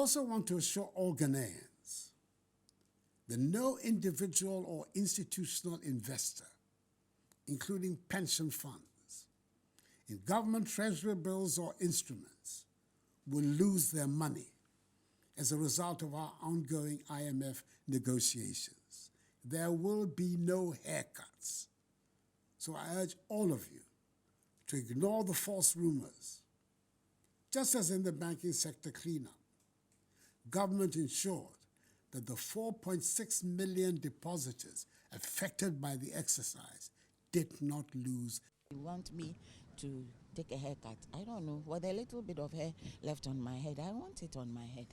also want to assure all Ghanaians that no individual or institutional investor, including pension funds, in government treasury bills or instruments, will lose their money as a result of our ongoing IMF negotiations. There will be no haircuts. So I urge all of you to ignore the false rumors. Just as in the banking sector cleanup, government ensured that the 4.6 million depositors affected by the exercise did not lose. You want me to take a haircut? I don't know. With a little bit of hair left on my head, I want it on my head.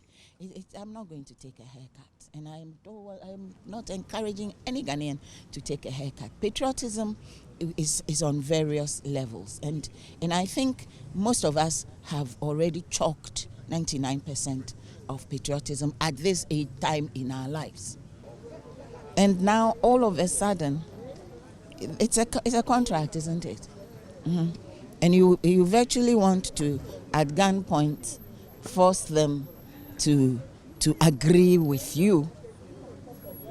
I'm not going to take a haircut. And I'm not encouraging any Ghanaian to take a haircut. Patriotism is on various levels. And I think most of us have already chalked 99% of patriotism at this time in our lives. And now, all of a sudden, it's a contract, isn't it? Mm-hmm. And you virtually want to, at gunpoint, force them to agree with you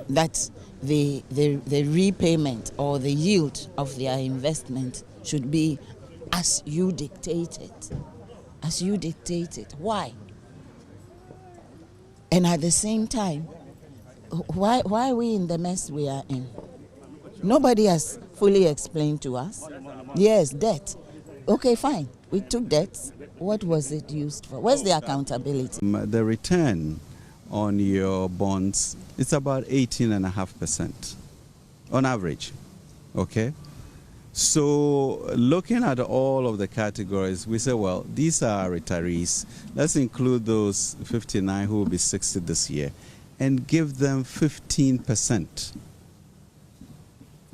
that the repayment or the yield of their investment should be as you dictated. As you dictated. Why? And at the same time, why are we in the mess we are in? Nobody has fully explained to us. Yes, debt. Okay, fine. We took debt. What was it used for? Where's the accountability? The return on your bonds, it's about 18.5% on average. Okay? So looking at all of the categories, we say, well, these are retirees. Let's include those 59 who will be 60 this year and give them 15%.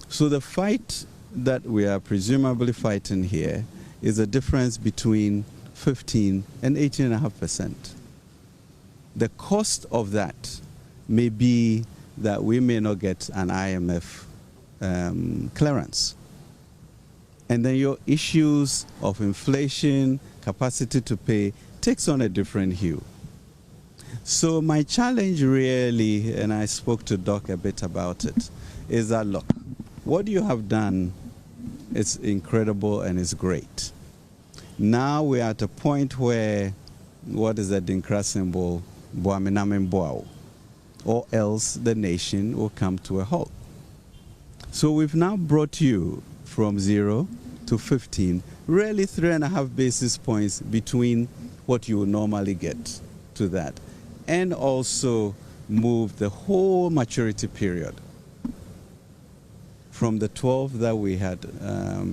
So the fight that we are presumably fighting here is the difference between 15 and 18.5%. The cost of that may be that we may not get an IMF clearance. And then your issues of inflation, capacity to pay, takes on a different hue. So my challenge really, and I spoke to Doc a bit about it, is that, look, what you have done is incredible and is great. Now we're at a point where, what is the Dinkra symbol? Or else the nation will come to a halt. So we've now brought you from 0 to 15, really 3.5 basis points between what you would normally get to that, and also move the whole maturity period from the 12 that we had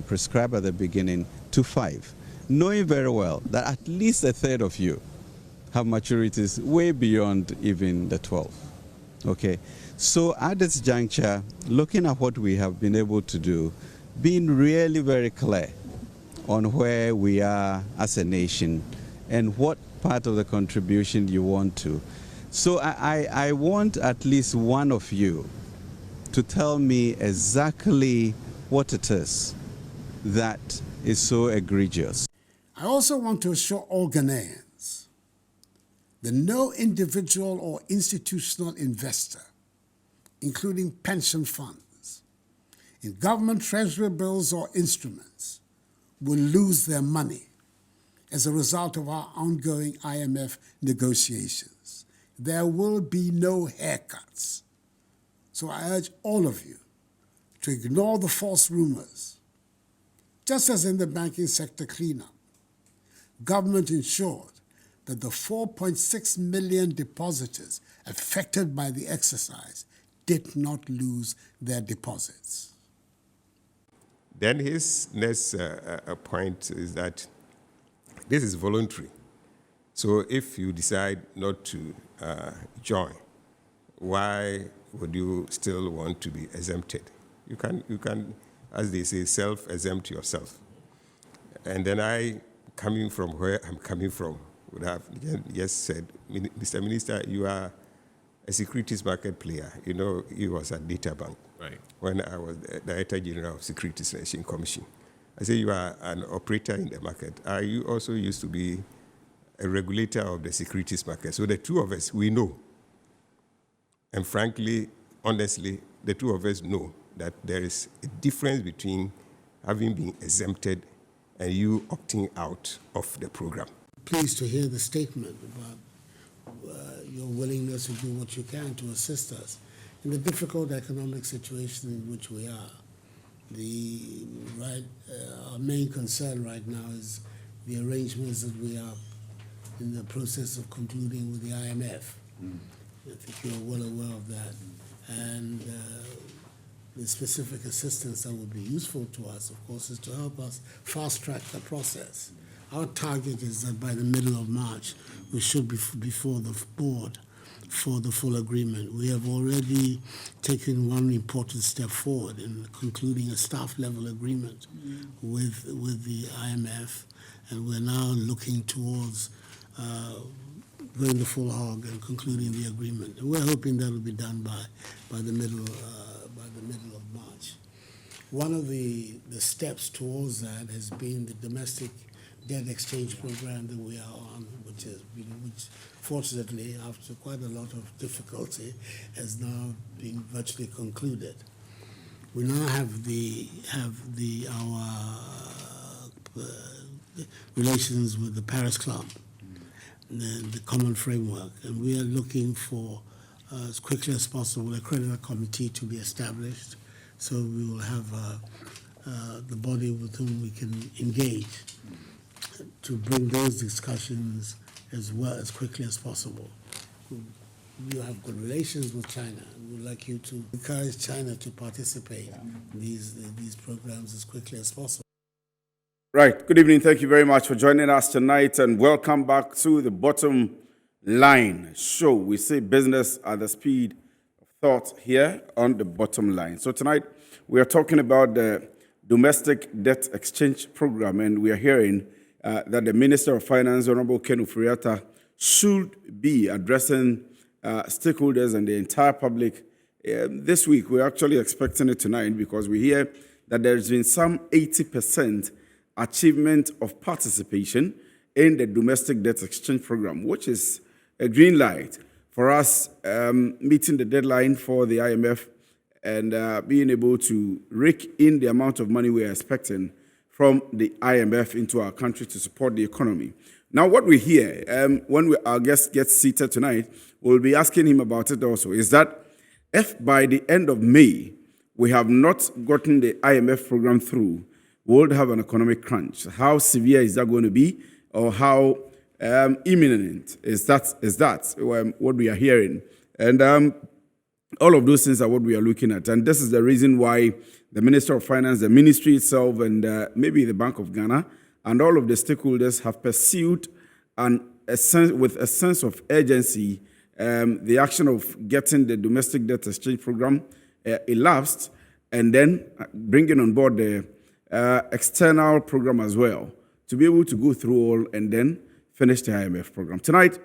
prescribed at the beginning to 5, knowing very well that at least a third of you have maturities way beyond even the 12. Okay, so at this juncture, looking at what we have been able to do, being really very clear on where we are as a nation and what part of the contribution you want to. So I want at least one of you to tell me exactly what it is that is so egregious. I also want to assure all Ghanaians that no individual or institutional investor, including pension funds, in government treasury bills or instruments, will lose their money as a result of our ongoing IMF negotiations. There will be no haircuts. So I urge all of you to ignore the false rumors. Just as in the banking sector cleanup, government ensured that the 4.6 million depositors affected by the exercise did not lose their deposits. Then his next point is that this is voluntary. So if you decide not to join, why would you still want to be exempted? You can, as they say, self-exempt yourself. And then I, coming from where I'm coming from, would have just said, Mr. Minister, you are a securities market player. You know, he was at Data Bank. Right. When I was the Director General of Securities and Exchange Commission. I say you are an operator in the market. You also used to be a regulator of the securities market. So the two of us, we know. And frankly, honestly, the two of us know that there is a difference between having been exempted and you opting out of the program. Pleased to hear the statement about your willingness to do what you can to assist us in the difficult economic situation in which we are. Our main concern right now is the arrangements that we are in the process of concluding with the IMF. I think you're well aware of that. And the specific assistance that would be useful to us, of course, is to help us fast-track the process. Our target is that by the middle of March, we should be before the board for the full agreement. We have already taken one important step forward in concluding a staff-level agreement with the IMF, and we're now looking towards going the full hog and concluding the agreement. And we're hoping that will be done by the middle of March. One of the steps towards that has been the domestic debt exchange program that we are on, which fortunately, after quite a lot of difficulty, has now been virtually concluded. We now have our relations with the Paris Club, the common framework, and we are looking for, as quickly as possible, a creditor committee to be established, so we will have the body with whom we can engage to bring those discussions as well as quickly as possible. You have good relations with China. We'd like you to encourage China to participate in these programs as quickly as possible. Right. Good evening. Thank you very much for joining us tonight, and welcome back to the Bottom Line show. We say business at the speed of thought here on the Bottom Line. So tonight we are talking about the domestic debt exchange program, and we are hearing that the Minister of Finance, Honorable Ken Ofori-Atta, should be addressing stakeholders and the entire public this week. We're actually expecting it tonight because we hear that there's been some 80% achievement of participation in the domestic debt exchange program, which is a green light for us meeting the deadline for the IMF and being able to rake in the amount of money we are expecting from the IMF into our country to support the economy. Now, what we hear when our guest gets seated tonight, we'll be asking him about it also, is that if by the end of May we have not gotten the IMF program through, we'll have an economic crunch. How severe is that going to be, or how imminent is that what we are hearing? And all of those things are what we are looking at. And this is the reason why the Minister of Finance, the ministry itself, and maybe the Bank of Ghana, and all of the stakeholders have pursued with a sense of urgency the action of getting the domestic debt exchange program elapsed, and then bringing on board the external program as well, to be able to go through all and then finish the IMF program. Tonight,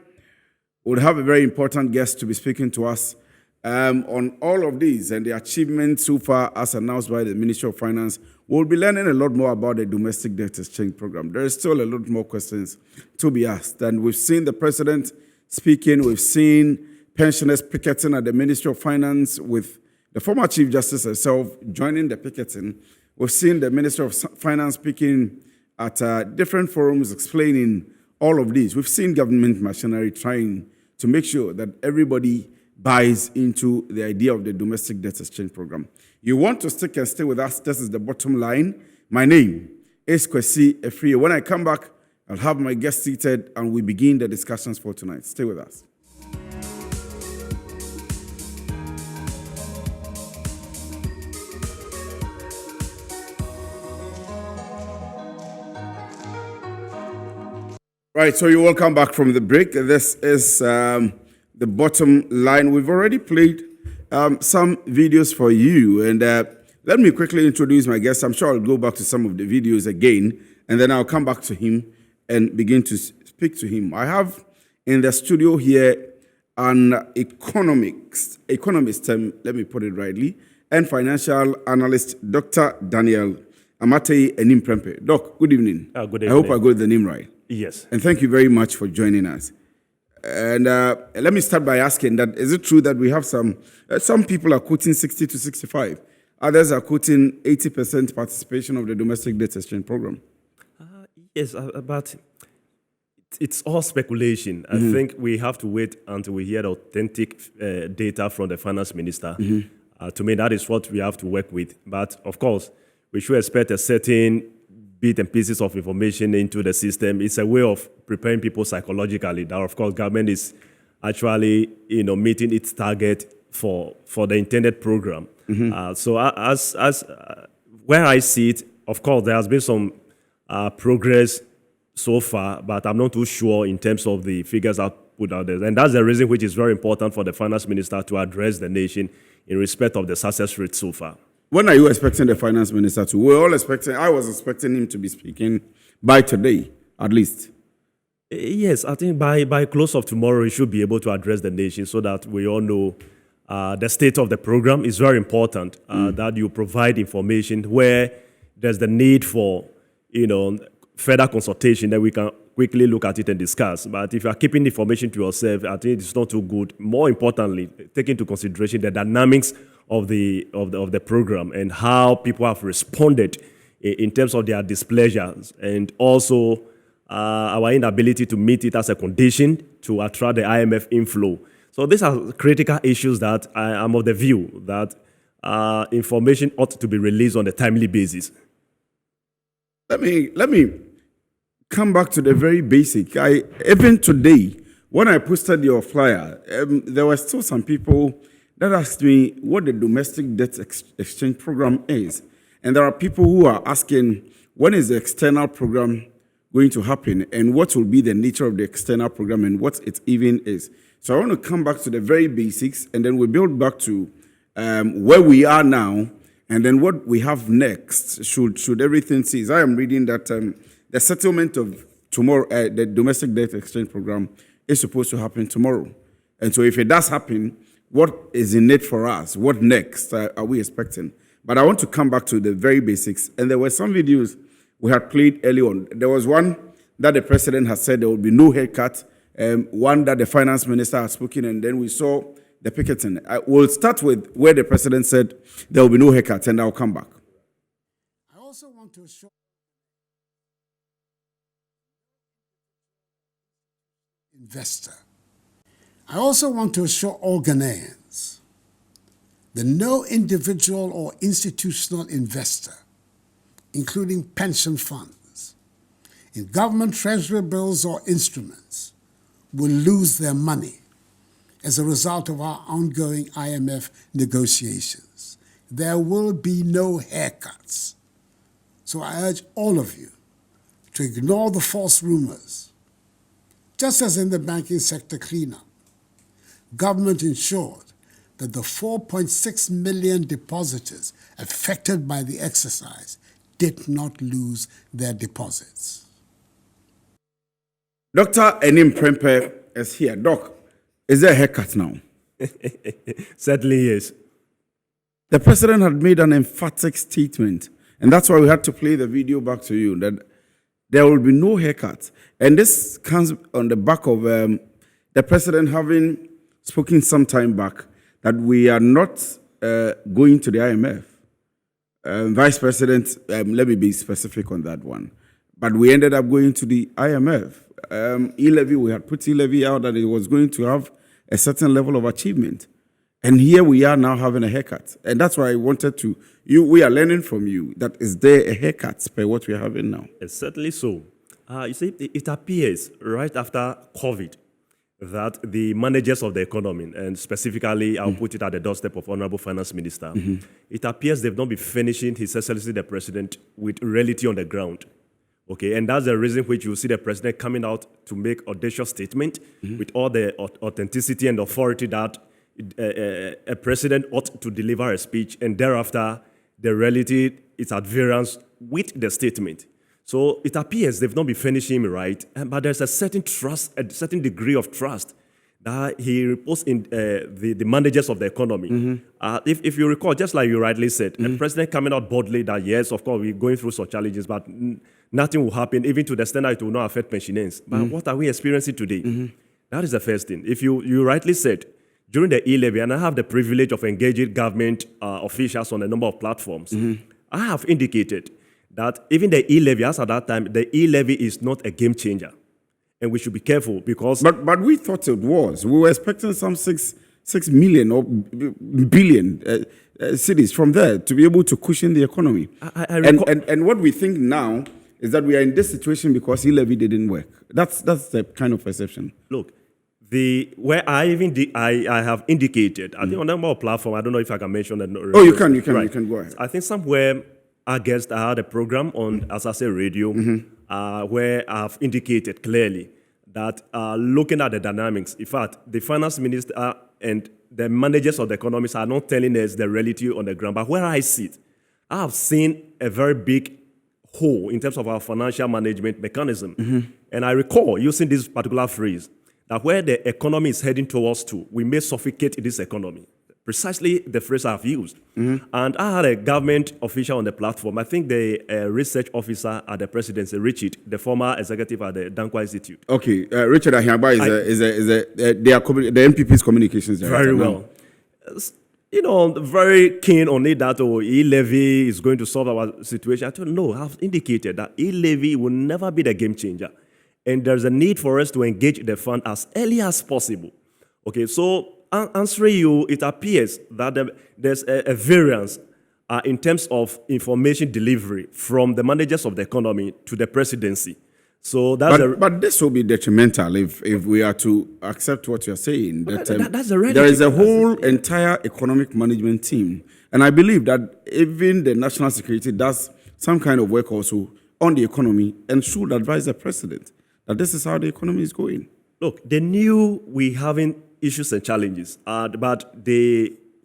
we'll have a very important guest to be speaking to us on all of these and the achievements so far as announced by the Ministry of Finance. We'll be learning a lot more about the domestic debt exchange program. There is still a lot more questions to be asked. And we've seen the President speaking, we've seen pensioners picketing at the Ministry of Finance with the former Chief Justice herself joining the picketing. We've seen the Minister of Finance speaking at different forums explaining all of these. We've seen government machinery trying to make sure that everybody buys into the idea of the domestic debt exchange program. You want to stick and stay with us. This is the Bottom Line. My name is Kwesi Efrie. When I come back, I'll have my guest seated and we begin the discussions for tonight. Stay with us. Right, so you're welcome back from the break. This is the Bottom Line. We've already played some videos for you, and let me quickly introduce my guest. I'm sure I'll go back to some of the videos again, and then I'll come back to him and begin to speak to him. I have in the studio here an economist, let me put it rightly, and financial analyst, Dr. Daniel Amatei Anim-Prempeh. Doc, good evening. Good evening. I hope I got the name right. Yes. And thank you very much for joining us. And let me start by asking that, is it true that we have some people are quoting 60 to 65? Others are quoting 80% participation of the domestic debt exchange program. Yes, but it's all speculation. I think we have to wait until we hear the authentic data from the finance minister. To me, that is what we have to work with. But of course, we should expect a certain bit and pieces of information into the system. It's a way of preparing people psychologically that, of course, government is actually, meeting its target for the intended program. So as where I see it, of course, there has been some progress so far, but I'm not too sure in terms of the figures I've put out there. And that's the reason which is very important for the finance minister to address the nation in respect of the success rate so far. When are you expecting the finance minister to? We're all expecting, I was expecting him to be speaking by today, at least. Yes, I think by close of tomorrow, he should be able to address the nation so that we all know the state of the program. Is very important that you provide information where there's the need for, further consultation, that we can quickly look at it and discuss. But if you are keeping information to yourself, I think it's not too good. More importantly, take into consideration the dynamics of the program and how people have responded in terms of their displeasures, and also our inability to meet it as a condition to attract the IMF inflow. So these are critical issues that I am of the view that information ought to be released on a timely basis. Let me come back to the very basic. Even today, when I posted your flyer, there were still some people that asked me what the domestic debt exchange program is. And there are people who are asking, when is the external program going to happen, and what will be the nature of the external program and what it even is. So I want to come back to the very basics, and then we build back to where we are now, and then what we have next should everything cease. I am reading that the settlement of tomorrow, the domestic debt exchange program, is supposed to happen tomorrow. And so if it does happen, what is in it for us? What next are we expecting? But I want to come back to the very basics. And there were some videos we had played early on. There was one that the president had said there will be no haircut, one that the finance minister had spoken, and then we saw the picketing. We'll start with where the president said there will be no haircut, and I'll come back. I also want to show investor. I also want to assure all Ghanaians that no individual or institutional investor, including pension funds, in government treasury bills or instruments, will lose their money as a result of our ongoing IMF negotiations. There will be no haircuts. So I urge all of you to ignore the false rumors. Just as in the banking sector cleanup, government ensured that the 4.6 million depositors affected by the exercise did not lose their deposits. Dr. Anim-Prempeh is here. Doc, is there a haircut now? Certainly yes. The president had made an emphatic statement, and that's why we had to play the video back to you, that there will be no haircut. And this comes on the back of the president having spoken some time back that we are not going to the IMF. Vice President, let me be specific on that one. But we ended up going to the IMF. E-levy, we had put E-levy out that it was going to have a certain level of achievement. And here we are now having a haircut. And that's why I wanted to, we are learning from you that is there a haircut per what we are having now? It's certainly so. You see, it appears right after COVID that the managers of the economy, and specifically, I'll put it at the doorstep of Honorable Finance Minister, it appears they've not been finishing His Excellency the President with reality on the ground. Okay, and that's the reason which you see the President coming out to make audacious statement with all the authenticity and authority that a president ought to deliver a speech, and thereafter, the reality is at variance with the statement. So it appears they've not been finishing right, but there's a certain trust, a certain degree of trust that he reports in the managers of the economy. If you recall, just like you rightly said, the president coming out boldly that yes, of course, we're going through some challenges, but nothing will happen, even to the extent that it will not affect pensioners. But what are we experiencing today? That is the first thing. If you rightly said, during the e-levy, and I have the privilege of engaging government officials on a number of platforms, I have indicated that even the e-levy, as at that time, the e-levy is not a game changer. And we should be careful because... But we thought it was. We were expecting some 6 million or billion cities from there to be able to cushion the economy. And what we think now is that we are in this situation because e-levy didn't work. That's the kind of perception. Look, where I have indicated, I think on a number of platforms, I don't know if I can mention that. Oh, you can go ahead. I think somewhere August I had a program on, as I say, radio, where I've indicated clearly that looking at the dynamics, in fact, the finance minister and the managers of the economies are not telling us the reality on the ground. But where I sit, I have seen a very big hole in terms of our financial management mechanism. And I recall using this particular phrase, that where the economy is heading towards to, we may suffocate this economy. Precisely the phrase I've used. And I had a government official on the platform. I think the research officer at the presidency, Richard, the former executive at the Dankwa Institute. Okay, Richard Ahiamba is the NPP's communications director. Very well. You know, very keen on it that e-levy is going to solve our situation. I told him, no, I've indicated that e-levy will never be the game changer. And there's a need for us to engage the fund as early as possible. Okay, so answering you, it appears that there's a variance in terms of information delivery from the managers of the economy to the presidency. So that's but this will be detrimental if we are to accept what you're saying. That's the reality. There is a whole entire economic management team, and I believe that even the national security does some kind of work also on the economy and should advise the president that this is how the economy is going. Look, they knew we having issues and challenges, but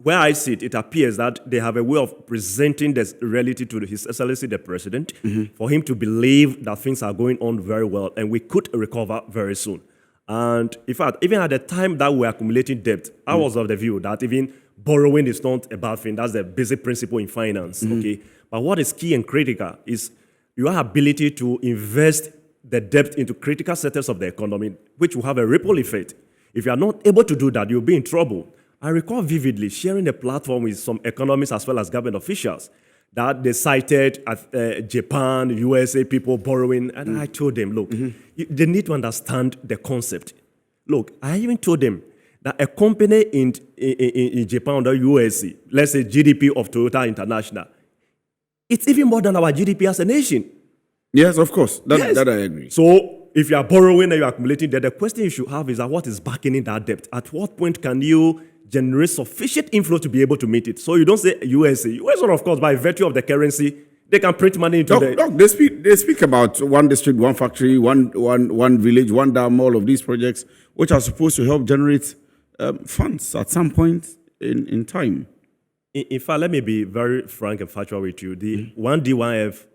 where I sit, it appears that they have a way of presenting this reality to His Excellency the President for him to believe that things are going on very well and we could recover very soon. And in fact, even at the time that we were accumulating debt, I was of the view that even borrowing is not a bad thing. That's the basic principle in finance. Okay, but what is key and critical is your ability to invest the debt into critical sectors of the economy, which will have a ripple effect. If you are not able to do that, you'll be in trouble. I recall vividly sharing a platform with some economists as well as government officials that they cited Japan, USA people borrowing, and I told them, look, they need to understand the concept. Look, I even told them that a company in Japan or USA, let's say GDP of Toyota International, it's even more than our GDP as a nation. Yes, of course. That I agree. So if you are borrowing and you are accumulating debt, the question you should have is that what is backing in that debt? At what point can you generate sufficient inflow to be able to meet it? So you don't say USA. USA, of course, by virtue of the currency, they can print money into they speak about one district, one factory, one village, one dam, all of these projects, which are supposed to help generate funds at some point in time. In fact, let me be very frank and factual with you. The 1D1F,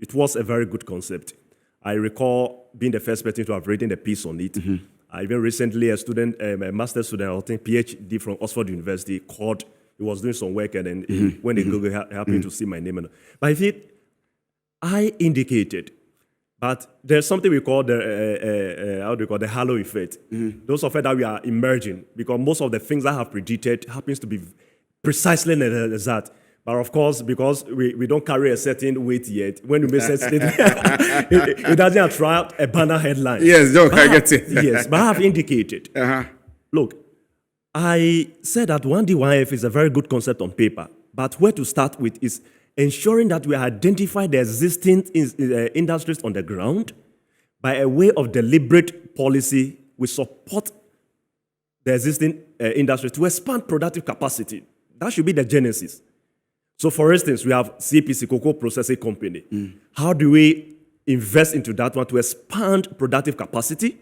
it was a very good concept. I recall being the first person to have written a piece on it. Even recently, a master's student, I think PhD from Oxford University, called. He was doing some work, and then when they Google happened to see my name. But I indicated, but there's something we call the halo effect. Those of it that we are emerging, because most of the things that I have predicted happens to be precisely that. But of course, because we don't carry a certain weight yet, when we make a statement, it doesn't attract a banner headline. Yes, no, I get it. Yes, but I have indicated. Look, I said that 1D1F is a very good concept on paper, but where to start with is ensuring that we identify the existing industries on the ground by a way of deliberate policy. We support the existing industry to expand productive capacity. That should be the genesis. So, for instance, we have CPC, Cocoa Processing Company. How do we invest into that one to expand productive capacity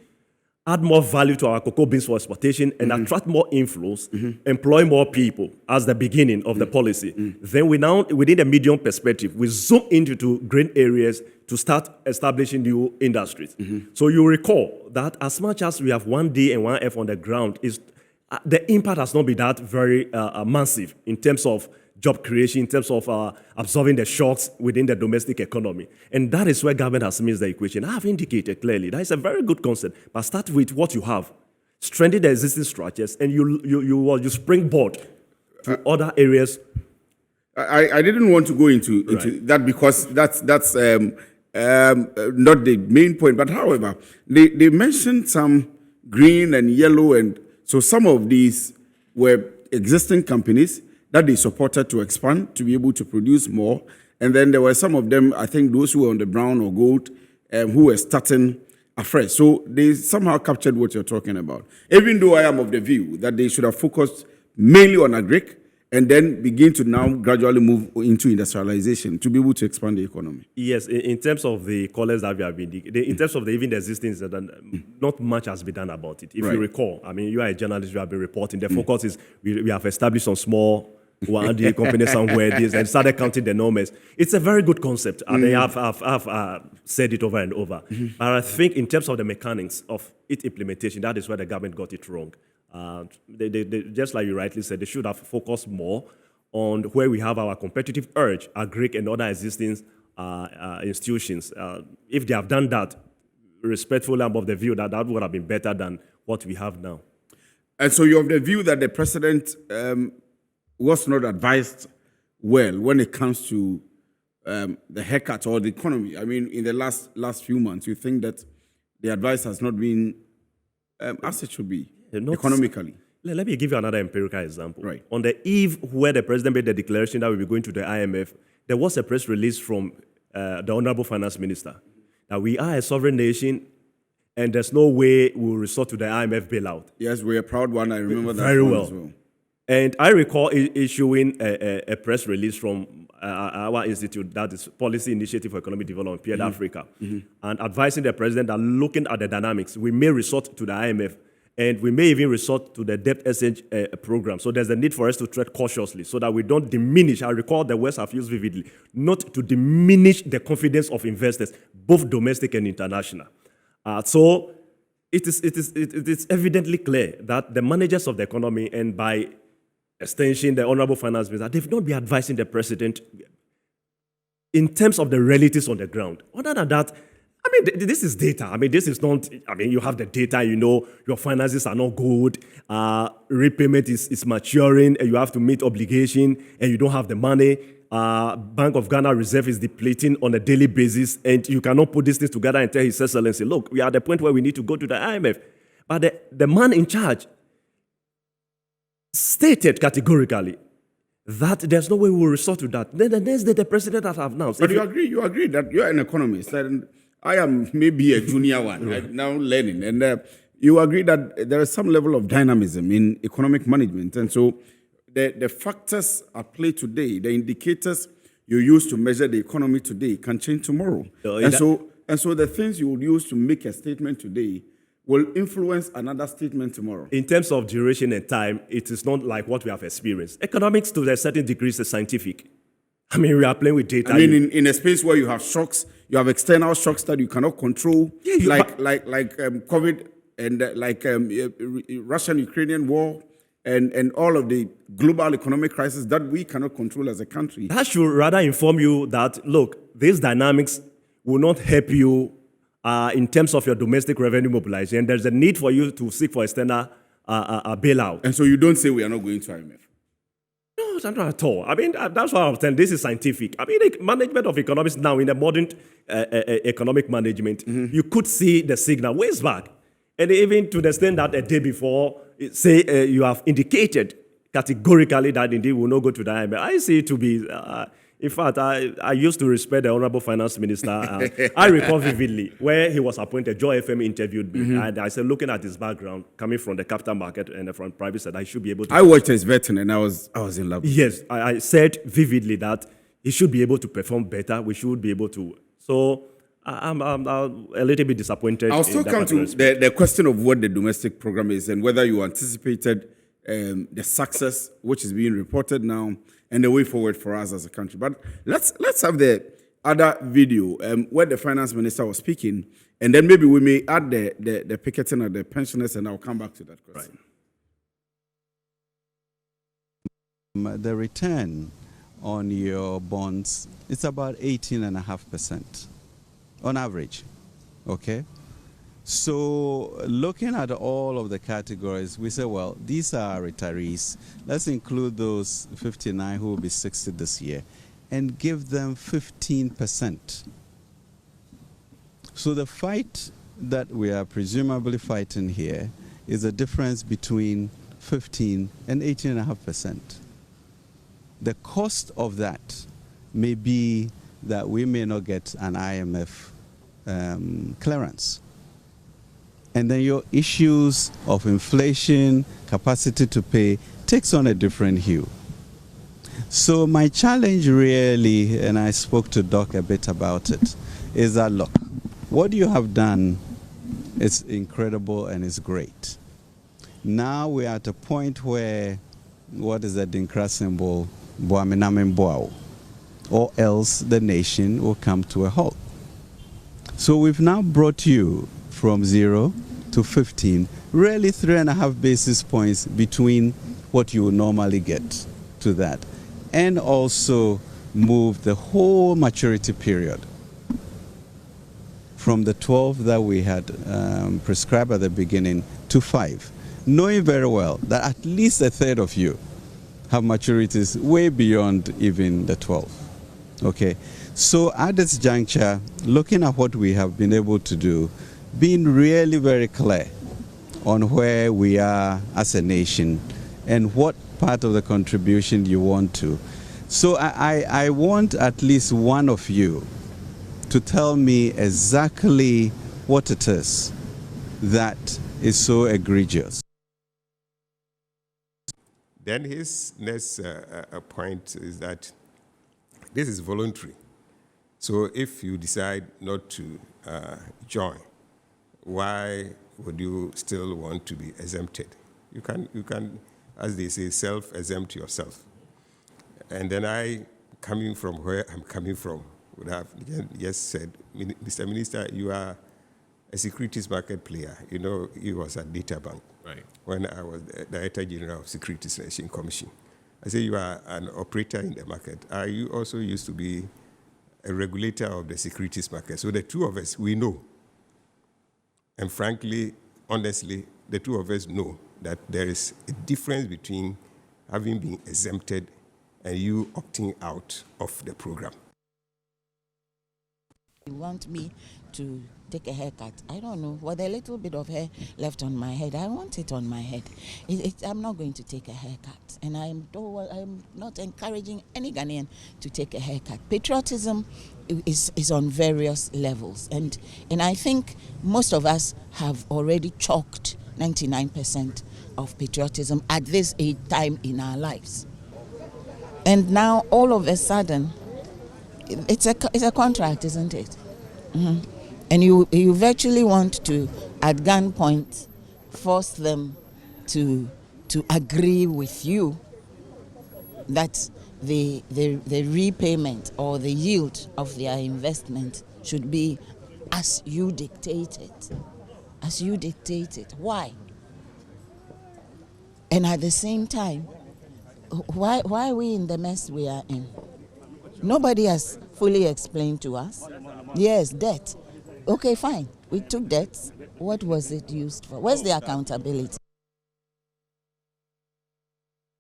add more value to our cocoa beans for exportation and attract more inflows, employ more people as the beginning of the policy. Then we now, within the medium perspective, we zoom into grain areas to start establishing new industries. So you recall that as much as we have 1D and 1F on the ground, the impact has not been that very massive in terms of job creation, in terms of absorbing the shocks within the domestic economy. And that is where government has missed the equation. I have indicated clearly that is a very good concept, but start with what you have. Strengthen the existing structures, and you springboard to other areas. I didn't want to go into that because that's not the main point. But however, they mentioned some green and yellow, and so some of these were existing companies that they supported to expand, to be able to produce more. And then there were some of them, I think those who were on the brown or gold, who were starting afresh. So they somehow captured what you're talking about. Even though I am of the view that they should have focused mainly on agric and then begin to now gradually move into industrialization to be able to expand the economy. Yes, in terms of the callers that we have been, in terms of even the existing, not much has been done about it. If you recall, I mean, you are a journalist, you have been reporting. The focus is we have established some small one-day company somewhere and started counting the numbers. It's a very good concept, and I've said it over and over. But I think in terms of the mechanics of its implementation, that is where the government got it wrong. They, just like you rightly said, they should have focused more on where we have our competitive urge, agric and other existing institutions. If they have done that, respectfully, I'm of the view that that would have been better than what we have now. And so you're of the view that the president was not advised well when it comes to the haircut or the economy. I mean, in the last few months, you think that the advice has not been as it should be economically. Let me give you another empirical example. Right. On the eve where the president made the declaration that we'll be going to the IMF, there was a press release from the Honorable Finance Minister that we are a sovereign nation and there's no way we'll resort to the IMF bailout. Yes, we're a proud one. I remember that very one well. as well. And I recall issuing a press release from our institute, that is Policy Initiative for Economic Development, PED Africa, and advising the president that looking at the dynamics, we may resort to the IMF, and we may even resort to the debt exchange program. So there's a need for us to tread cautiously so that we don't diminish, I recall the words I've used vividly, not to diminish the confidence of investors, both domestic and international. So it is evidently clear that the managers of the economy, and by extension, the Honorable Finance Minister, they've not been advising the President in terms of the realities on the ground. Other than that, I mean, this is data. I mean, this is not, I mean, you have the data, you know, your finances are not good, repayment is maturing, and you have to meet obligation, and you don't have the money. Bank of Ghana reserve is depleting on a daily basis, and you cannot put these things together and tell His Excellency, look, we are at the point where we need to go to the IMF. But the man in charge stated categorically that there's no way we will resort to that. Then the next day, the president has announced. But you agree that you're an economist, and I am maybe a junior one, right, now learning. And you agree that there is some level of dynamism in economic management. And so the factors at play today, the indicators you use to measure the economy today can change tomorrow. And so the things you would use to make a statement today will influence another statement tomorrow. In terms of duration and time, it is not like what we have experienced. Economics, to a certain degree, is scientific. I mean, we are playing with data. I mean, in a space where you have shocks, you have external shocks that you cannot control, like COVID and Russian-Ukrainian war, and all of the global economic crisis that we cannot control as a country. That should rather inform you that, look, these dynamics will not help you in terms of your domestic revenue mobilization. There's a need for you to seek for external bailout. And so you don't say we are not going to IMF? No, not at all. I mean, that's why I'm saying this is scientific. I mean, the management of economics now, in the modern economic management, you could see the signal ways back. And even to the extent that a day before, say you have indicated categorically that indeed we will not go to the IMF. I see it to be... in fact, I used to respect the Honorable Finance Minister. I recall vividly where he was appointed. Joy FM interviewed me. And I said, looking at his background, coming from the capital market and from private sector, I should be able to... I watched his vetting and I was in love. Yes, I said vividly that he should be able to perform better. We should be able to... So I'm a little bit disappointed. I'll still in that come to particular the question of what the domestic program is and whether you anticipated the success which is being reported now and the way forward for us as a country. But let's have the other video where the finance minister was speaking, and then maybe we may add the picketing of the pensioners, and I'll come back to that question. The return on your bonds, it's about 18.5% on average, okay? So looking at all of the categories, we say, well, these are retirees. Let's include those 59 who will be 60 this year and give them 15%. So the fight that we are presumably fighting here is a difference between 15 and 18.5%. The cost of that may be that we may not get an IMF clearance. And then your issues of inflation, capacity to pay, takes on a different hue. So my challenge really, and I spoke to Doc a bit about it, is that, look, what you have done is incredible and is great. Now we're at a point where, what is the Dinkra symbol? Or else the nation will come to a halt. So we've now brought you from 0 to 15, really 3.5 basis points between what you would normally get to that, and also move the whole maturity period from the 12 that we had prescribed at the beginning to 5, knowing very well that at least a third of you have maturities way beyond even the 12. Okay, so at this juncture, looking at what we have been able to do, being really very clear on where we are as a nation and what part of the contribution you want to. So I want at least one of you to tell me exactly what it is that is so egregious. Then his next point is that this is voluntary. So if you decide not to join, why would you still want to be exempted? You can, as they say, self-exempt yourself. And then I, coming from where I'm coming from, would have just said, Mr. Minister, you are a securities market player. You know, he was at Data Bank. Right. When I was the Director General of Securities and Exchange Commission. I say you are an operator in the market. You also used to be a regulator of the securities market. So the two of us, we know. And frankly, honestly, the two of us know that there is a difference between having been exempted and you opting out of the program. You want me to take a haircut? I don't know. With a little bit of hair left on my head, I want it on my head. I'm not going to take a haircut. And I'm not encouraging any Ghanaian to take a haircut. Patriotism is on various levels. And I think most of us have already chalked 99% of patriotism at this time in our lives. And now, all of a sudden, it's a contract, isn't it? Mm-hmm. And you virtually want to, at gunpoint, force them to agree with you that the repayment or the yield of their investment should be as you dictated. As you dictated. Why? And at the same time, why are we in the mess we are in? Nobody has fully explained to us. Yes, debt. Okay, fine. We took debt. What was it used for? Where's the accountability?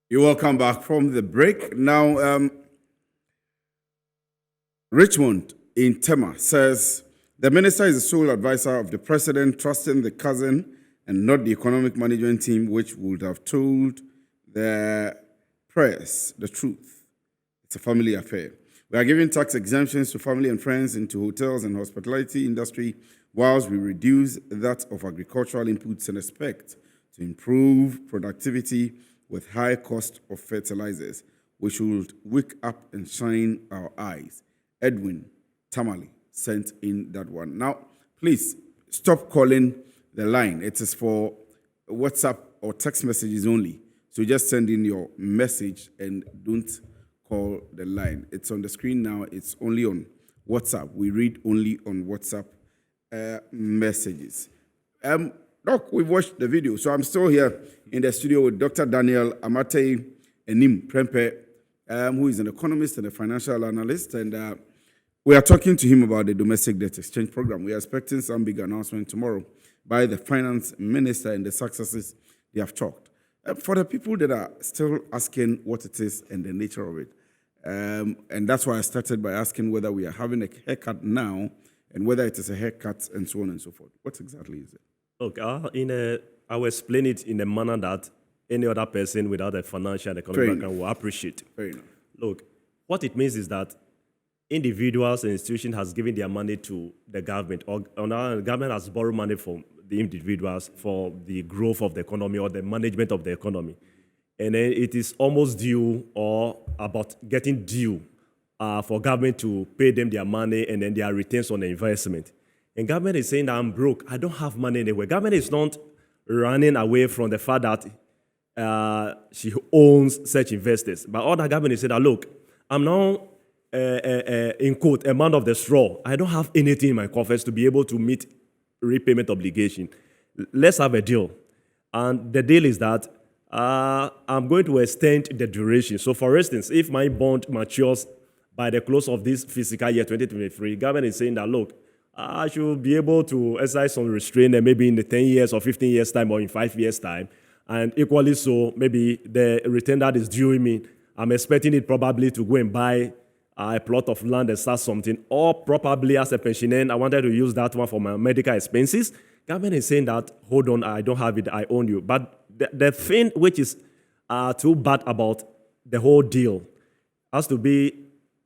You're welcome back from the break. Now, Richmond in Tema says the minister is the sole advisor of the president, trusting the cousin and not the economic management team, which would have told the press the truth. It's a family affair. We are giving tax exemptions to family and friends into hotels and hospitality industry, whilst we reduce that of agricultural inputs and expect to improve productivity with high cost of fertilizers, which should wake up and shine our eyes. Edwin Tamale sent in that one. Now, please stop calling the line. It is for WhatsApp or text messages only. So just send in your message and don't call the line. It's on the screen now. It's only on WhatsApp. We read only on WhatsApp messages. Doc, we've watched the video. So I'm still here in the studio with Dr. Daniel Amatei Anim-Prempeh, who is an economist and a financial analyst. And we are talking to him about the domestic debt exchange program. We are expecting some big announcement tomorrow by the finance minister and the successes they have talked. For the people that are still asking what it is and the nature of it, and that's why I started by asking whether we are having a haircut now and whether it is a haircut and so on and so forth. What exactly is it? Look, I will explain it in a manner that any other person without a financial and economic background will appreciate. Fair enough. Look, what it means is that individuals and institutions has given their money to the government, or the government has borrowed money from the individuals for the growth of the economy or the management of the economy. And then it is almost due or about getting due for government to pay them their money and then their returns on the investment. And government is saying that I'm broke, I don't have money anywhere. Government is not running away from the fact that she owns such investors. But all the government is saying that, look, I'm now, in quote, a man of the straw. I don't have anything in my coffers to be able to meet repayment obligation. Let's have a deal. And the deal is that I'm going to extend the duration. So for instance, if my bond matures by the close of this fiscal year 2023, government is saying that, look, I should be able to exercise some restraint and maybe in the 10 years or 15 years time or in 5 years time. And equally so, maybe the return that is due me, I'm expecting it probably to go and buy a plot of land and start something, or probably as a pensioner, I wanted to use that one for my medical expenses. Government is saying that, hold on, I don't have it, I own you. But the thing which is too bad about the whole deal has to be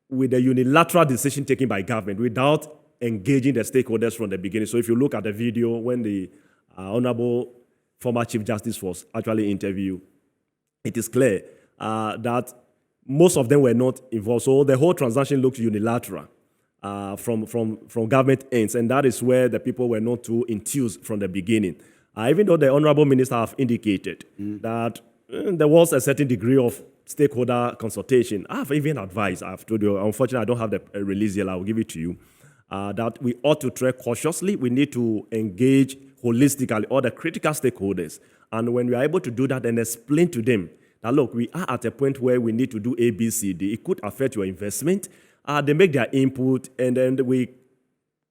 with the unilateral decision taken by government without engaging the stakeholders from the beginning. So if you look at the video when the Honorable former Chief Justice was actually interviewed, it is clear that most of them were not involved. So the whole transaction looks unilateral from government ends, and that is where the people were not too enthused from the beginning. Even though the Honorable Minister have indicated that there was a certain degree of stakeholder consultation, I have even advised, I've told you, unfortunately I don't have the release yet, I'll give it to you, that we ought to tread cautiously. We need to engage holistically all the critical stakeholders. And when we are able to do that and explain to them that, look, we are at a point where we need to do A, B, C, D. It could affect your investment. They make their input, and then we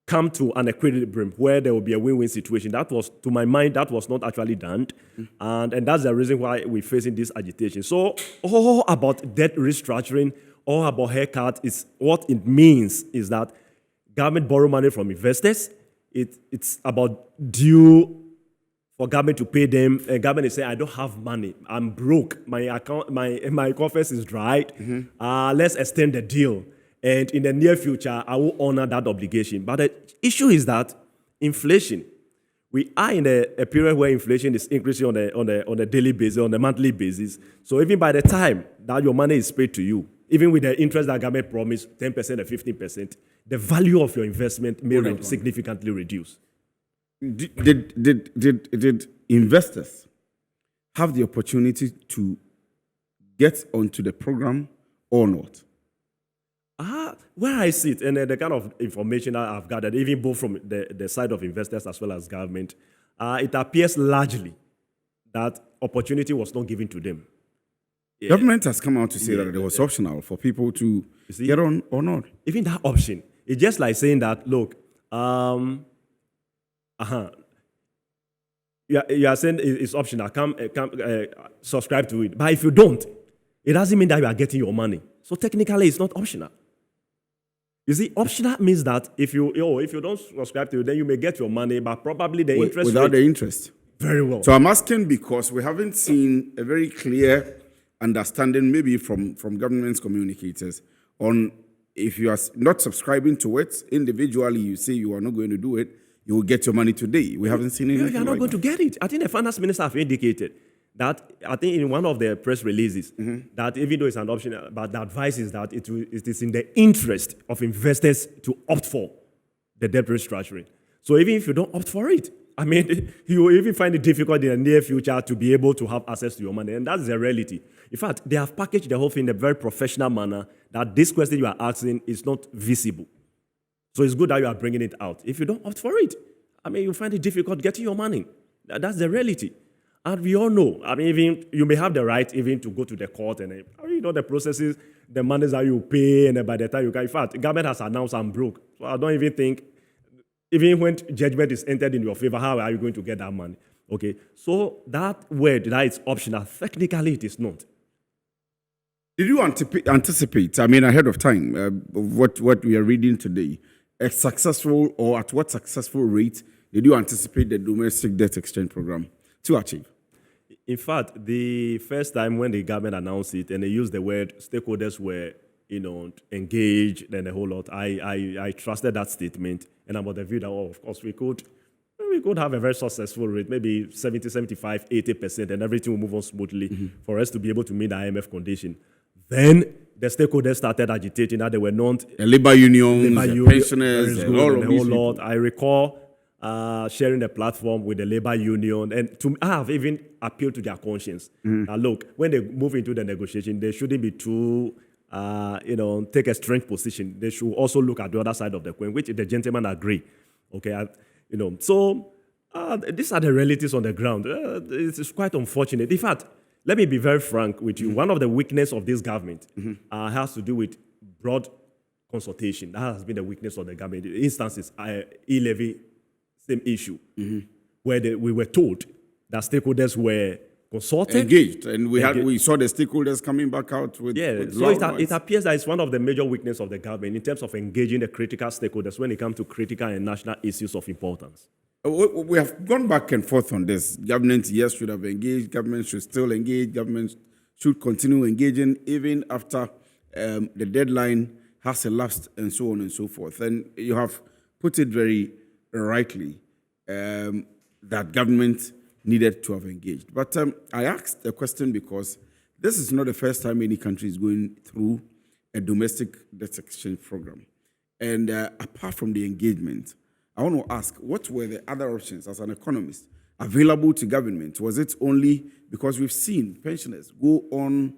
come to an equilibrium where there will be a win-win situation. That was, to my mind, that was not actually done. And that's the reason why we're facing this agitation. So all about debt restructuring, all about haircut, is what it means is that government borrow money from investors. It's about due for government to pay them. And government is saying, I don't have money. I'm broke. My account, my coffers is dried. Let's extend the deal. And in the near future, I will honor that obligation. But the issue is that inflation. We are in a period where inflation is increasing on a daily basis, on a monthly basis. So even by the time that your money is paid to you, even with the interest that government promised, 10% or 15%, the value of your investment may significantly reduce. Did investors have the opportunity to get onto the program or not? Where I sit, and the kind of information that I've gathered, even both from the side of investors as well as government, it appears largely that opportunity was not given to them. Yeah. Government has come out to say that it was optional for people to get on or not. Even that option, it's just like saying that, look, you are saying it's optional, come subscribe to it. But if you don't, it doesn't mean that you are getting your money. So technically, it's not optional. You see, optional means that if you don't subscribe to it, then you may get your money, but probably the interest without the interest. Very well. So I'm asking because we haven't seen a very clear understanding, maybe from government's communicators, on if you are not subscribing to it individually, you say you are not going to do it, you will get your money today. We haven't seen anything. You are not going to get it. I think the finance minister have indicated that, I think in one of the press releases, that even though it's an option, but the advice is that it is in the interest of investors to opt for the debt restructuring. So even if you don't opt for it, I mean, you will even find it difficult in the near future to be able to have access to your money. And that's the reality. In fact, they have packaged the whole thing in a very professional manner that this question you are asking is not visible. So it's good that you are bringing it out. If you don't opt for it, I mean, you find it difficult getting your money. That's the reality. And we all know, I mean, even you may have the right even to go to the court and the processes, the monies that you pay, and by the time you can. In fact, the government has announced I'm broke. So I don't even think, even when judgment is entered in your favor, how are you going to get that money? Okay, so that word, that is optional. Technically, it is not. Did you anticipate, I mean, ahead of time, what we are reading today, a successful, or at what successful rate did you anticipate the domestic debt exchange program to achieve? In fact, the first time when the government announced it and they used the word stakeholders were, engaged and a whole lot, I trusted that statement, and I'm of the view that, of course, we could have a very successful rate, maybe 70, 75, 80%, and everything will move on smoothly for us to be able to meet the IMF condition. Then the stakeholders started agitating that they were not the labor unions, the pensioners, and all of these whole lot. I recall sharing the platform with the labor union, and I have even appealed to their conscience. Now, look, when they move into the negotiation, they shouldn't be too, take a strange position. They should also look at the other side of the coin, which the gentlemen agree. Okay, so these are the realities on the ground. It's quite unfortunate. In fact, let me be very frank with you. One of the weaknesses of this government has to do with broad consultation. That has been the weakness of the government. Instances, e-levy, same issue, where we were told that stakeholders were consulted. Engaged. And we saw the stakeholders coming back out with so it appears that it's one of the major weaknesses of the government in terms of engaging the critical stakeholders when it comes to critical and national issues of importance. We have gone back and forth on this. Government, yes, should have engaged. Government should still engage. Government should continue engaging even after the deadline has elapsed and so on and so forth. And you have put it very rightly that government needed to have engaged. But I asked the question because this is not the first time any country is going through a domestic debt exchange program. And apart from the engagement, I want to ask, what were the other options as an economist available to government? Was it only because we've seen pensioners go on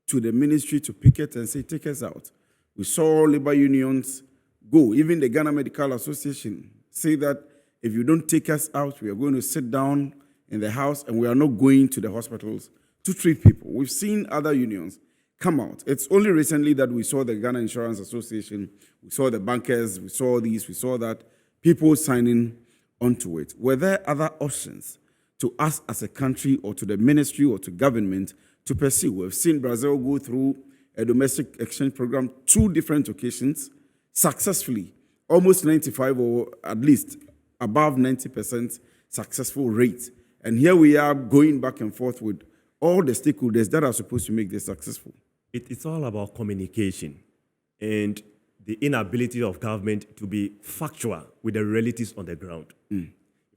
to the ministry to picket and say, take us out? We saw labor unions go, even the Ghana Medical Association say that if you don't take us out, we are going to sit down in the house and we are not going to the hospitals to treat people. We've seen other unions come out. It's only recently that we saw the Ghana Insurance Association, we saw the bankers, we saw this, we saw that, people signing onto it. Were there other options to us as a country or to the ministry or to government to pursue? We've seen Brazil go through a domestic exchange program 2 different occasions successfully, almost 95 or at least above 90% successful rate. And here we are going back and forth with all the stakeholders that are supposed to make this successful. It's all about communication and the inability of government to be factual with the realities on the ground.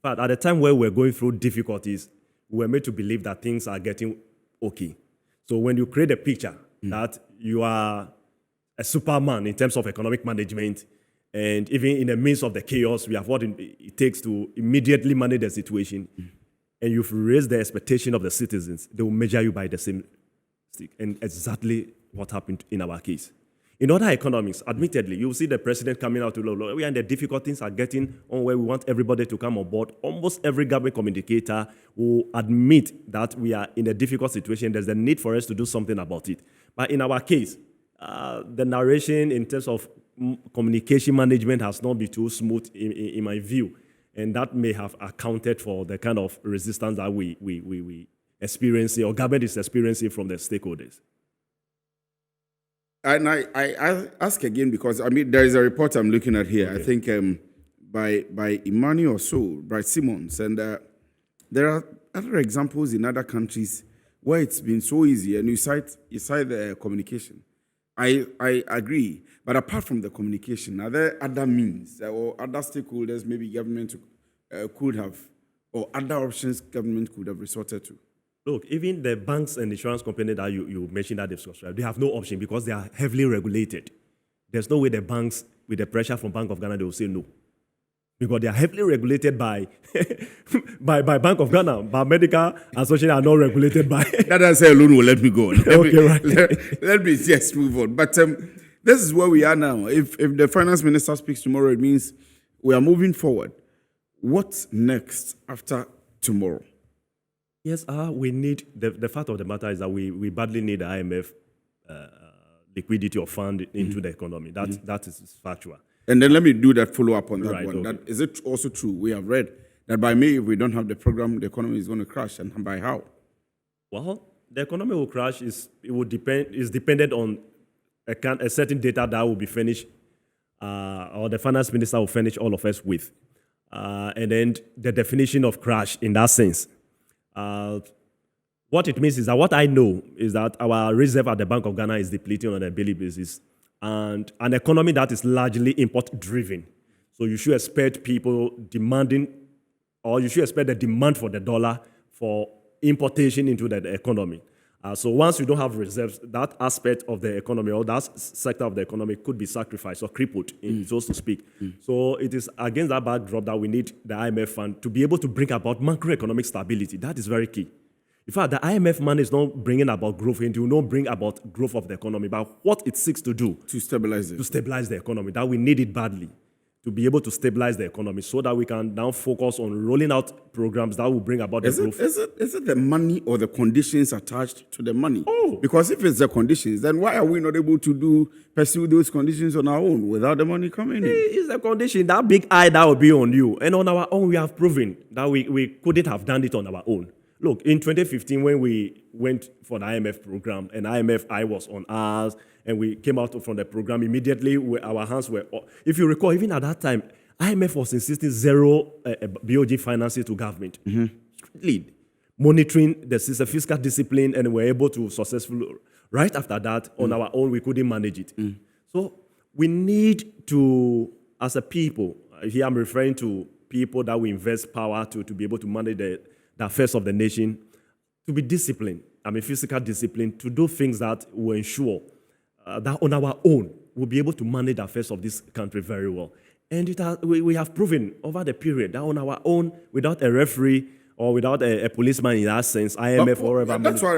But at the time where we're going through difficulties, we were made to believe that things are getting okay. So when you create a picture that you are a superman in terms of economic management, and even in the midst of the chaos, we have what it takes to immediately manage the situation, and you've raised the expectation of the citizens, they will measure you by the same stick. And exactly what happened in our case. In other economies, admittedly, you will see the president coming out to look, we are in the difficult things are getting on where we want everybody to come on board. Almost every government communicator will admit that we are in a difficult situation. There's a need for us to do something about it. But in our case, the narration in terms of communication management has not been too smooth in my view. And that may have accounted for the kind of resistance that we experiencing or government is experiencing from the stakeholders. And I ask again because, I mean, there is a report I'm looking at here, okay. I think by Emmanuel by Simmons, and there are other examples in other countries where it's been so easy, and you cite the communication. I agree, but apart from the communication, are there other means or other stakeholders maybe government could have, or other options government could have resorted to? Look, even the banks and insurance companies that you mentioned that they've subscribed, they have no option because they are heavily regulated. There's no way the banks, with the pressure from Bank of Ghana, they will say no. because they are heavily regulated by by Bank of Ghana. But medical association are not regulated by. That answer alone will let me go. Right. Let me just move on. But this is where we are now. If the finance minister speaks tomorrow, it means we are moving forward. What's next after tomorrow? Yes, we need, the fact of the matter is that we badly need the IMF liquidity or fund into the economy. That is factual. And then let me do that follow-up on that Right, one. okay. Is it also true? We have read that by May, if we don't have the program, the economy is going to crash. And by how? Well, the economy will crash. Is dependent on a certain data that will be finished, or the finance minister will furnish all of us with. And then the definition of crash in that sense. What it means is that what I know is that our reserve at the Bank of Ghana is depleting on a daily basis, and an economy that is largely import-driven. So you should expect people demanding, or you should expect the demand for the dollar for importation into the economy. So once you don't have reserves, that aspect of the economy or that sector of the economy could be sacrificed or crippled, so to speak. So it is against that backdrop that we need the IMF fund to be able to bring about macroeconomic stability. That is very key. In fact, the IMF money is not bringing about growth, and it will not bring about growth of the economy, but what it seeks to do To stabilize it. to stabilize the economy, that we need it badly, to be able to stabilize the economy so that we can now focus on rolling out programs that will bring about the growth. Is it the money or the conditions attached to the money? Oh. Because if it's the conditions, then why are we not able to pursue those conditions on our own without the money coming in? It's a condition, that big eye that will be on you. And on our own, we have proven that we couldn't have done it on our own. Look, in 2015, when we went for the IMF program, and IMF eye was on us, and we came out from the program immediately, our hands were up. If you recall, even at that time, IMF was insisting zero BOG financing to government. Lead. Monitoring the system, fiscal discipline, and we're able to successfully. Right after that, on our own, we couldn't manage it. So we need to, as a people, here I'm referring to people that we invest power to be able to manage the affairs of the nation, to be disciplined, physical discipline, to do things that will ensure that on our own, we'll be able to manage the affairs of this country very well. And we have proven over the period that on our own, without a referee or without a policeman in that sense, IMF or whatever. That's why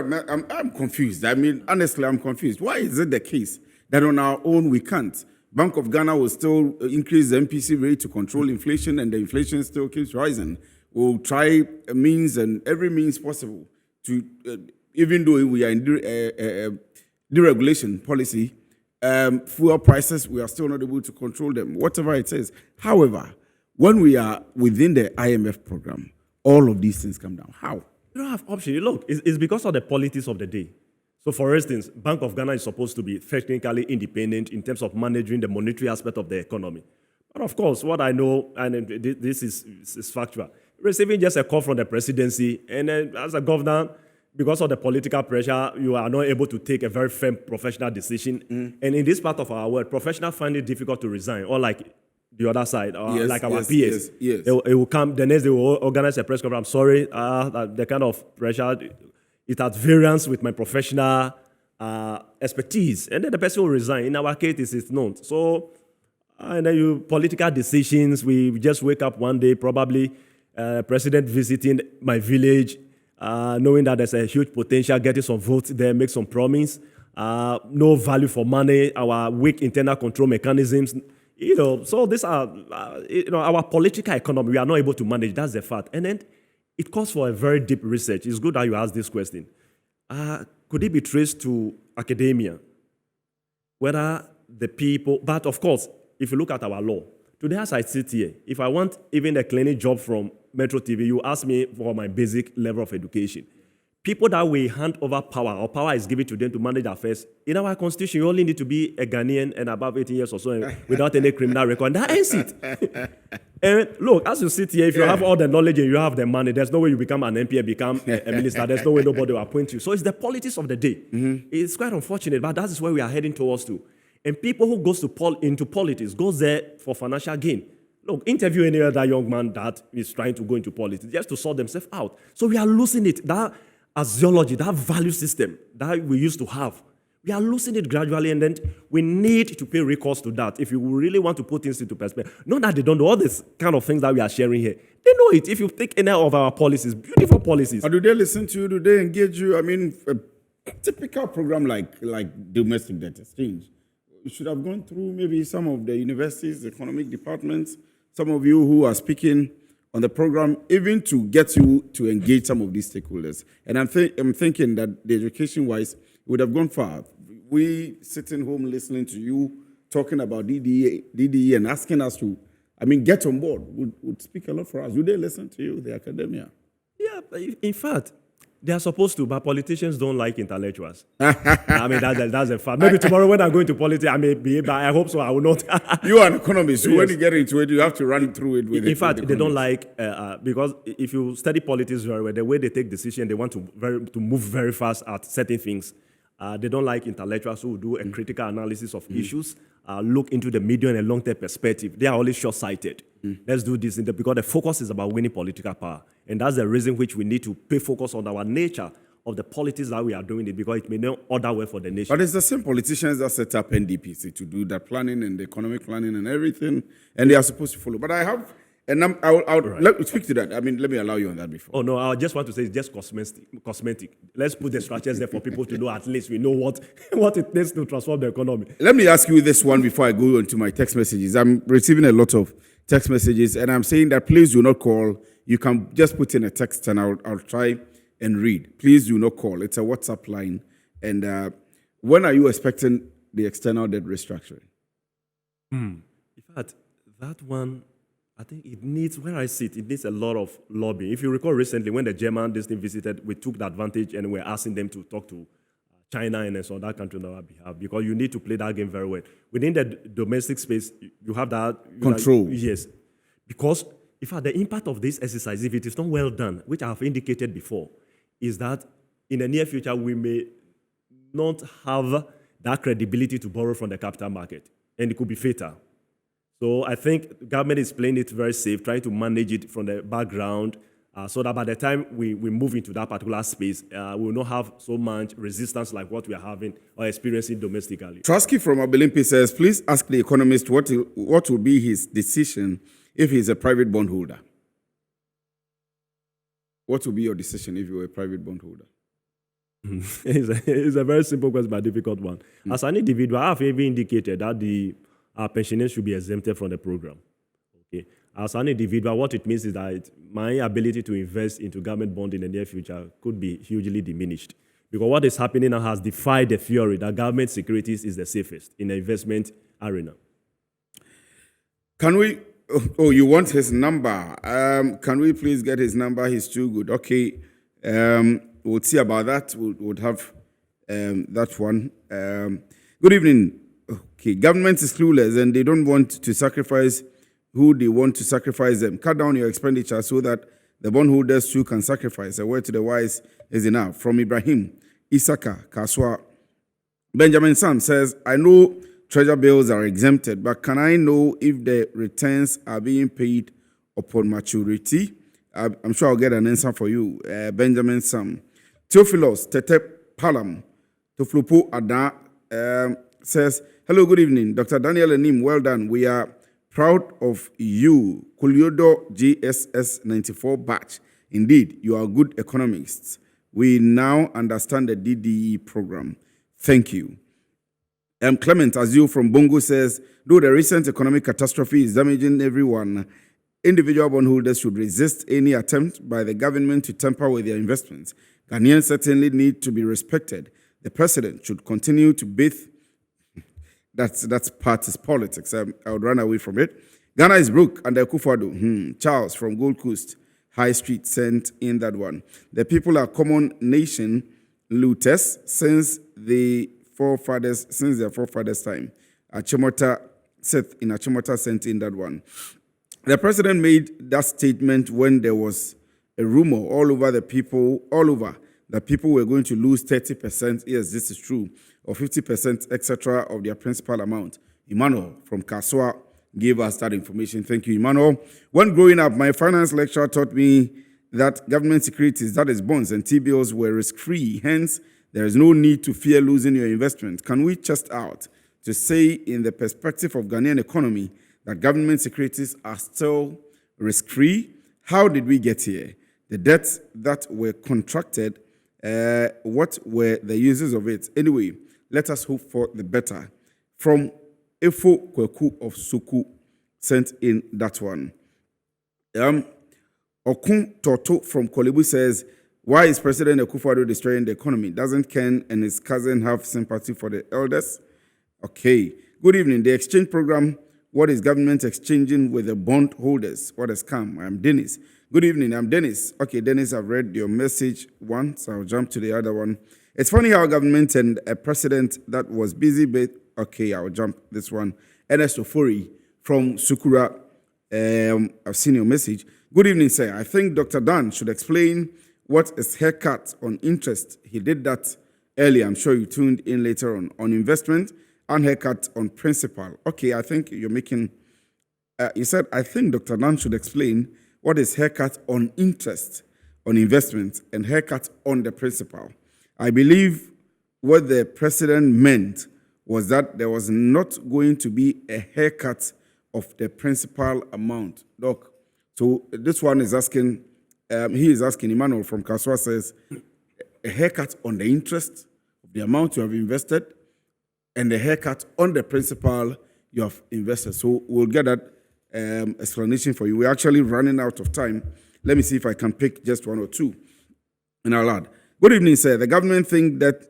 I'm confused. Honestly, I'm confused. Why is it the case that on our own we can't? Bank of Ghana will still increase the MPC rate to control inflation, and the inflation still keeps rising. We'll try means and every means possible to, even though we are in deregulation policy, fuel prices, we are still not able to control them, whatever it is. However, when we are within the IMF program, all of these things come down. How? You don't have option. Look, it's because of the politics of the day. So, for instance, Bank of Ghana is supposed to be technically independent in terms of managing the monetary aspect of the economy. But of course, what I know, and this is factual, receiving just a call from the presidency, and then as a governor, because of the political pressure, you are not able to take a very firm professional decision. And in this part of our world, professionals find it difficult to resign, or like the other side, or like our peers. Yes. It will come, the next day will organize a press conference. I'm sorry, the kind of pressure, it has variance with my professional expertise. And then the person will resign. In our case, it's not. So, and then political decisions, we just wake up one day, probably president visiting my village, knowing that there's a huge potential, getting some votes there, make some promise, no value for money, our weak internal control mechanisms, so these are, our political economy, we are not able to manage, that's the fact. And then it calls for a very deep research. It's good that you asked this question. Could it be traced to academia? Whether the people, but of course, if you look at our law, today as I sit here, if I want even a clinic job from Metro TV, you ask me for my basic level of education. People that we hand over power, or power is given to them to manage affairs, in our constitution, you only need to be a Ghanaian and above 18 years or so without any criminal record. That ends it. And look, as you sit here, if you have all the knowledge and you have the money, there's no way you become an MP and become a minister. There's no way nobody will appoint you. So it's the politics of the day. It's quite unfortunate, but that is where we are heading towards to. And people who goes into politics goes there for financial gain. Look, interview any other young man that is trying to go into politics just to sort themselves out. So we are losing it. That axiology, that value system that we used to have, We are losing it gradually, and then we need to pay recourse to that if you really want to put things into perspective. Not that they don't know all these kind of things that we are sharing here. They know it. If you take any of our policies, beautiful policies. Or do they listen to you? Do they engage you? I mean, a typical program like domestic debt exchange, you should have gone through maybe some of the universities, the economic departments, some of you who are speaking on the program, even to get you to engage some of these stakeholders. And I'm thinking that the education-wise would have gone far. We sitting home listening to you talking about DDE and asking us to, get on board would speak a lot for us. Do they listen to you, the academia? Yeah, in fact, they are supposed to, but politicians don't like intellectuals. That's a fact. Maybe tomorrow when I go into politics, I may be, but I hope so. I will not. You are an economist, so when you get into it, you have to run through it with In fact, they don't like, because if you study politics very well, the way they take decisions, they want to move very fast at certain things. They don't like intellectuals who do a critical analysis of issues, look into the medium and long-term perspective. They are always short-sighted. Let's do this because the focus is about winning political power. And that's the reason which we need to pay focus on our nature of the politics that we are doing it, because it may not order well for the nation. But it's the same politicians that set up NDPC to do the planning and the economic planning and everything, and they are supposed to follow. But I have, and I'll let me speak to that. Let me allow you on that before. Oh, no, I just want to say it's just cosmetic. Let's put the structures there for people to know at least we know what it takes to transform the economy. Let me ask you this one before I go into my text messages. I'm receiving a lot of text messages, and I'm saying that please do not call. You can just put in a text, and I'll try and read. Please do not call. It's a WhatsApp line. And when are you expecting the external debt restructuring? In fact, that one, I think it needs, where I sit, it needs a lot of lobbying. If you recall recently, when the German Disney visited, we took the advantage and we're asking them to talk to China and so that country on our behalf, because you need to play that game very well. Within the domestic space, you have that control. Yes. Because, in fact, the impact of this exercise, if it is not well done, which I have indicated before, is that in the near future, we may not have that credibility to borrow from the capital market, and it could be fatal. So I think the government is playing it very safe, trying to manage it from the background, so that by the time we move into that particular space, we will not have so much resistance like what we are having or experiencing domestically. Trusky from Anim-Prempeh says, please ask the economist what will be his decision if he's a private bondholder. What will be your decision if you were a private bondholder? It's a very simple question, but a difficult one. As an individual, I have even indicated that our pensioners should be exempted from the program. Okay. As an individual, what it means is that my ability to invest into government bond in the near future could be hugely diminished. Because what is happening now has defied the theory that government securities is the safest in the investment arena. Can we... Oh, you want his number? Can we please get his number? He's too good. Okay. We'll see about that. We'll have that one. Good evening. Okay. Government is clueless and they don't want to sacrifice who they want to sacrifice them. Cut down your expenditure so that the bondholders too can sacrifice. A word to the wise is enough. From Ibrahim, Isaka, Kaswa. Benjamin Sam says, I know treasure bills are exempted, but can I know if the returns are being paid upon maturity? I'm sure I'll get an answer for you, Benjamin Sam. Theophilos Tete Palam Toflupo Ada says, hello, good evening. Dr. Daniel Anim, well done. We are proud of you, Kulyodo GSS 94 batch. Indeed, you are good economists. We now understand the DDE program. Thank you. Clement Azul from Bongo says, though the recent economic catastrophe is damaging everyone, individual bondholders should resist any attempt by the government to tamper with their investments. Ghanaians certainly need to be respected. The president should continue to bathe. That's party's politics. I would run away from it. Ghana is broke under Akufo-Addo. Charles from Gold Coast High Street sent in that one. The people are common nation looters since their forefathers' time. Seth in Achimota sent in that one. The president made that statement when there was a rumor all over that people were going to lose 30%. Yes, this is true. Or 50%, etc., of their principal amount. Emmanuel from Kaswa gave us that information. Thank you, Emmanuel. When growing up, my finance lecturer taught me that government securities, that is bonds and T-bills, were risk-free. Hence, There is no need to fear losing your investment. Can we chest out to say, in the perspective of Ghanaian economy, that government securities are still risk-free? How did we get here? The debts that were contracted, what were the uses of it? Anyway, let us hope for the better. From Efo Kweku of Suku, sent in that one. Okun Toto from Kolebu says, why is President Akufo-Addo destroying the economy? Doesn't Ken and his cousin have sympathy for the elders? Okay. Good evening. The exchange program, what is government exchanging with the bond holders? What has come? I'm Dennis. Good evening. I'm Dennis. Okay, Dennis, I've read your message once. I'll jump to the other one. It's funny how government and a president that was busy, but okay, I'll jump this one. Ernest Ofori from Sukura. I've seen your message. Good evening, sir. I think Dr. Dan should explain what is haircut on interest. He did that earlier. I'm sure you tuned in later on investment and haircut on principal. Okay, I think you're making, you said, I think Dr. Dan should explain what is haircut on interest on investment and haircut on the principal. I believe what the president meant was that there was not going to be a haircut of the principal amount. Doc, so this one is asking, he is asking, Emmanuel from Kaswa says, a haircut on the interest of the amount you have invested and the haircut on the principal you have invested. So we'll get that explanation for you. We're actually running out of time. Let me see if I can pick just one or two. And I'll add. Good evening, sir. The government think that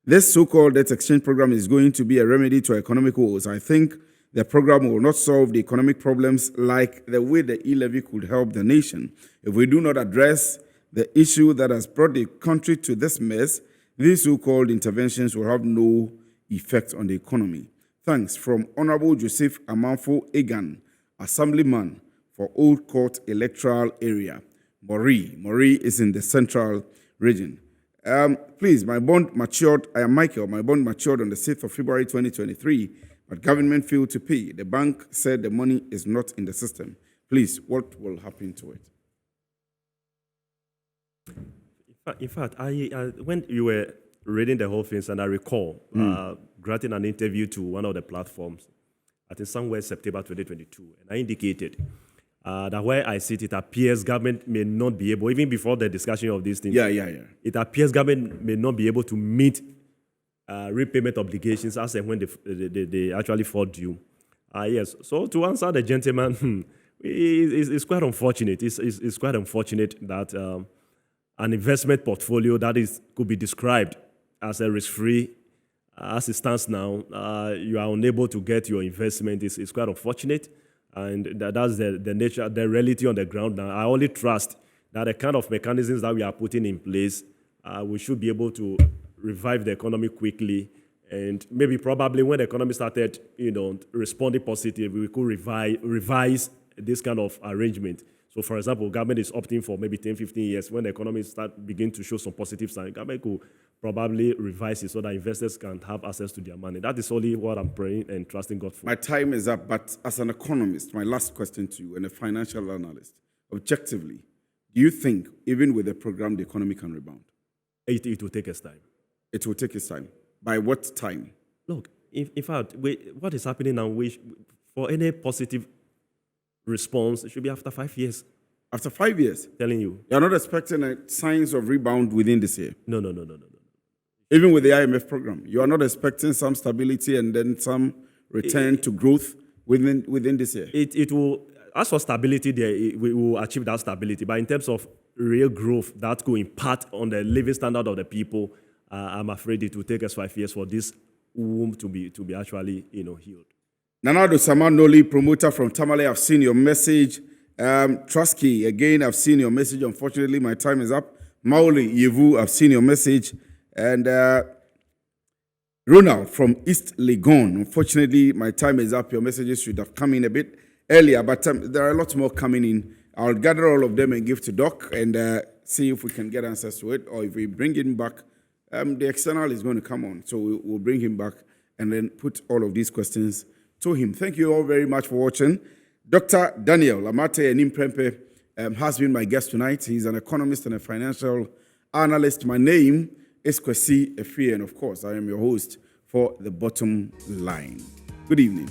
this so-called debt exchange program is going to be a remedy to economic woes. I think the program will not solve the economic problems like the way the e-levy could help the nation. If we do not address the issue that has brought the country to this mess, these so-called interventions will have no effect on the economy. Thanks from Honorable Joseph Amanfo Egan, Assemblyman for Old Court Electoral Area. Mori is in the central region. Please, my bond matured. I am Michael. My bond matured on the 6th of February 2023, but government failed to pay. The bank said the money is not in the system. Please, what will happen to it? In fact, when you were reading the whole thing, and I recall granting an interview to one of the platforms, I think somewhere September 2022, and I indicated that where I sit, it appears government may not be able, even before the discussion of these things, it appears government may not be able to meet repayment obligations as and when they actually fall due. Yes, so to answer the gentleman, it's quite unfortunate. It's quite unfortunate that an investment portfolio that could be described as a risk-free, as it stands now, you are unable to get your investment. It's quite unfortunate. And that's the nature, the reality on the ground now. I only trust that the kind of mechanisms that we are putting in place, we should be able to revive the economy quickly. And maybe probably when the economy started, responding positive, we could revise this kind of arrangement. So, for example, government is opting for maybe 10, 15 years. When the economy begin to show some positive signs, government could probably revise it so that investors can have access to their money. That is only what I'm praying and trusting God for. My time is up, but as an economist, my last question to you and a financial analyst, objectively, do you think, even with the program, the economy can rebound? It will take us time. It will take its time. By what time? Look, in fact, what is happening now, for any positive response, it should be after 5 years. After 5 years? Telling you. You're not expecting signs of rebound within this year? No. Even with the IMF program, you are not expecting some stability and then some return to growth within this year? It will, as for stability, we will achieve that stability. But in terms of real growth, that could impact on the living standard of the people, I'm afraid it will take us 5 years for this womb to be actually healed. Nanado Samanoli, promoter from Tamale, I've seen your message. Trusky, again, I've seen your message. Unfortunately, my time is up. Maoli Yevu, I've seen your message. And Ronald from East Legon, unfortunately, my time is up. Your messages should have come in a bit earlier, but there are a lot more coming in. I'll gather all of them and give to Doc and see if we can get answers to it, or if we bring him back. The external is going to come on, so we'll bring him back and then put all of these questions to him. Thank you all very much for watching. Dr. Daniel Amate Anim-Prempeh has been my guest tonight. He's an economist and a financial analyst. My name is Kwesi Efie, and of course, I am your host for The Bottom Line. Good evening.